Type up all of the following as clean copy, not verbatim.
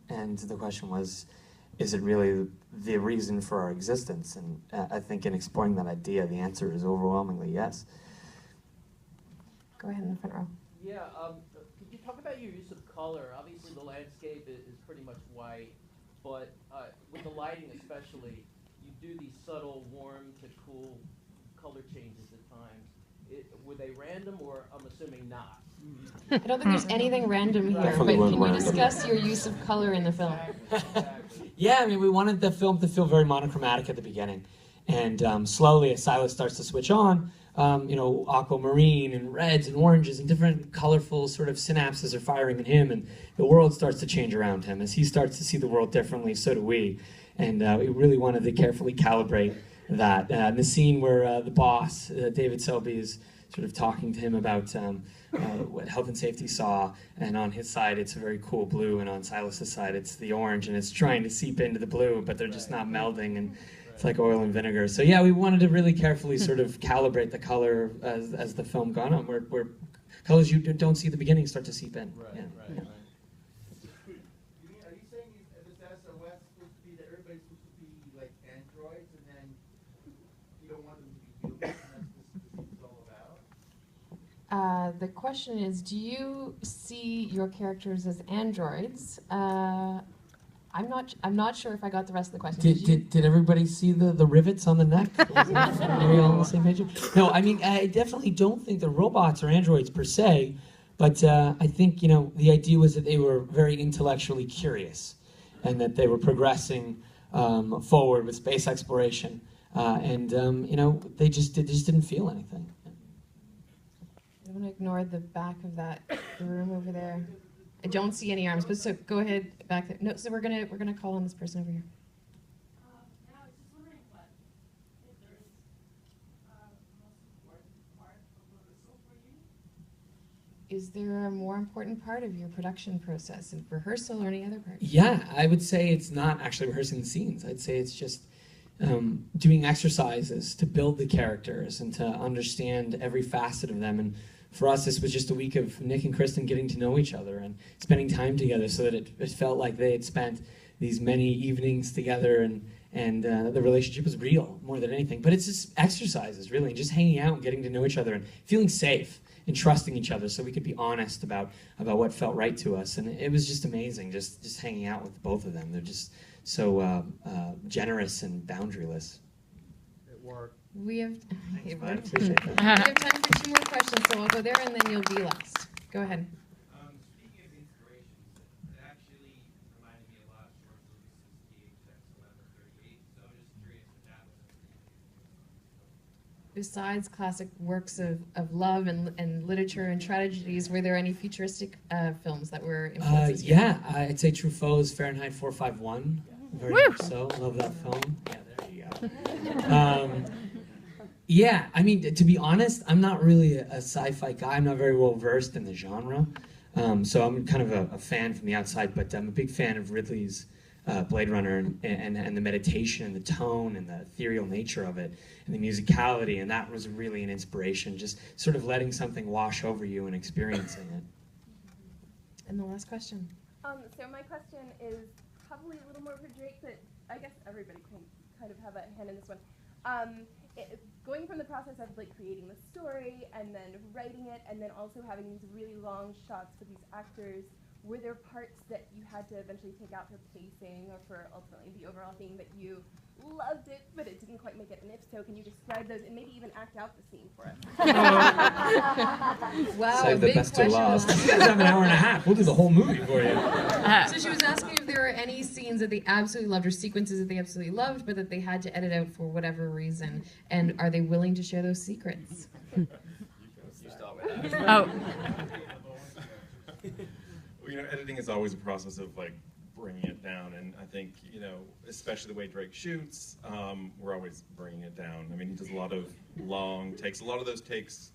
And the question was, is it really the reason for our existence? And I think in exploring that idea, the answer is overwhelmingly yes. Go ahead in the front row. Yeah, could you talk about your use of color? Obviously the landscape is pretty much white, but with the lighting especially, you do these subtle warm to cool color changes at times. Were they random, or I'm assuming not? I don't think there's anything random here, Definitely but can wasn't you random. discuss your use of color in the film? Exactly. Yeah, I mean, we wanted the film to feel very monochromatic at the beginning. And slowly, as Silas starts to switch on, you know, aquamarine and reds and oranges and different colorful sort of synapses are firing in him, and the world starts to change around him. As he starts to see the world differently, so do we. And we really wanted to carefully calibrate that. In the scene where the boss, David Selby, is sort of talking to him about what health and safety saw, and on his side it's a very cool blue, and on Silas's side it's the orange, and it's trying to seep into the blue, but they're just not melding, and it's like oil and vinegar. So yeah, we wanted to really carefully sort of calibrate the color as the film gone on, where colors you don't see at the beginning start to seep in. Right, Yeah. right, Yeah. right. Are you saying this SOS supposed to be that everybody's supposed to be like androids, and then you don't want them to be humans, and that's what this is all about? The question is, do you see your characters as androids? I'm not sure if I got the rest of the question. Did everybody see the rivets on the neck? Are we all on the same page? No, I mean, I definitely don't think the robots are androids per se, but I think, you know, the idea was that they were very intellectually curious, and that they were progressing forward with space exploration, and you know, they just didn't feel anything. I want to ignore the back of that room over there. I don't see any arms, but so go ahead back there. No, so we're gonna call on this person over here. Yeah, I was just wondering what, if there is most important part of rehearsal for you? Is there a more important part of your production process, in rehearsal or any other part? Yeah, I would say it's not actually rehearsing the scenes. I'd say it's just doing exercises to build the characters and to understand every facet of them. And for us, this was just a week of Nick and Kristen getting to know each other and spending time together, so that it felt like they had spent these many evenings together, and the relationship was real more than anything. But it's just exercises, really, and just hanging out and getting to know each other and feeling safe and trusting each other, so we could be honest about what felt right to us. And it was just amazing, just hanging out with both of them. They're just so generous and boundaryless. It worked. We have I we have appreciate that. time for 2 more questions, so I'll go there and then you'll be last. Go ahead. Speaking of inspirations, it actually reminded me a lot of short movies since THX 1138, so I'm just curious if that was a Besides classic works of love and literature and tragedies, were there any futuristic films that were influences? Yeah, I'd say Truffaut's Fahrenheit 451. Very much so. Love that film. Yeah, there you go. Yeah, I mean, to be honest, I'm not really a sci-fi guy. I'm not very well versed in the genre. So I'm kind of a fan from the outside, but I'm a big fan of Ridley's Blade Runner and the meditation and the tone and the ethereal nature of it and the musicality, and that was really an inspiration, just sort of letting something wash over you and experiencing it. And the last question. So my question is probably a little more for Drake, but I guess everybody can kind of have a hand in this one. Going from the process of like creating the story and then writing it and then also having these really long shots for these actors, were there parts that you had to eventually take out for pacing or for ultimately the overall theme that you loved it but it didn't quite make it? And if so, can you describe those and maybe even act out the scene for us? Wow, Save a the big best till question. last. You guys have an hour and a half. We'll do the whole movie for you. So she was asking if there were any scenes that they absolutely loved or sequences that they absolutely loved but that they had to edit out for whatever reason, and are they willing to share those secrets? You start with that. Oh. Well, you know, editing is always a process of like bringing it down, and I think, you know, especially the way Drake shoots, we're always bringing it down. I mean, he does a lot of long takes. A lot of those takes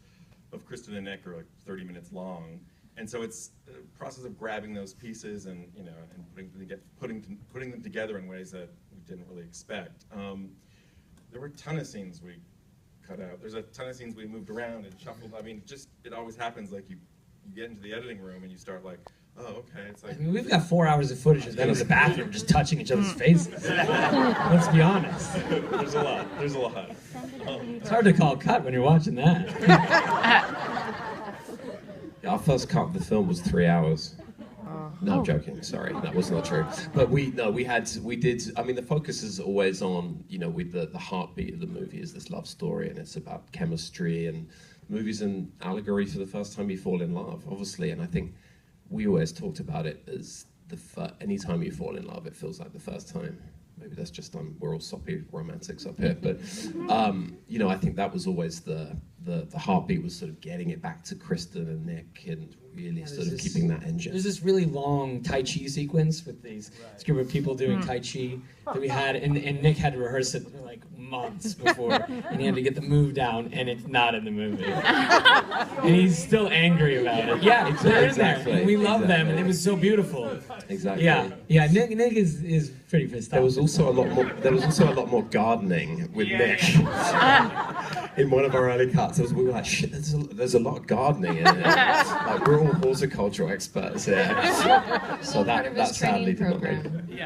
of Kristen and Nick are like 30 minutes long, and so it's a process of grabbing those pieces and, you know, and putting them together in ways that we didn't really expect. There were a ton of scenes we cut out. There's a ton of scenes we moved around and shuffled. I mean, just it always happens. Like you get into the editing room and you start like, oh, okay. It's I like, mean, we've got 4 hours of footage of them in the bathroom just touching each other's faces. Let's be honest. there's a lot. There's a lot. It's hard to call cut when you're watching that. Our first cut of the film was 3 hours. No, I'm joking. Sorry, that was not true. But we did. I mean, the focus is always on, you know, with the heartbeat of the movie is this love story, and it's about chemistry, and movies an allegory for the first time you fall in love, obviously. And I think we always talked about it as any time you fall in love, it feels like the first time. Maybe that's just we're all soppy romantics up here, but you know, I think that was always the heartbeat, was sort of getting it back to Kristen and Nick and really sort of keeping that engine. There's this really long Tai Chi sequence with this group of people doing Tai Chi that we had, and Nick had to rehearse it for like months before, and he had to get the move down, and it's not in the movie. And he's still angry about it. Yeah, they're in there, and we love them, and it was so beautiful. Exactly. Yeah. Nick is pretty pissed off. There was also a lot more gardening with Nick. In one of our early cuts, we were like, shit, there's a lot of gardening in it. Like, we're all horticultural experts here. So Part of his that sadly training did not make program. it. Yeah.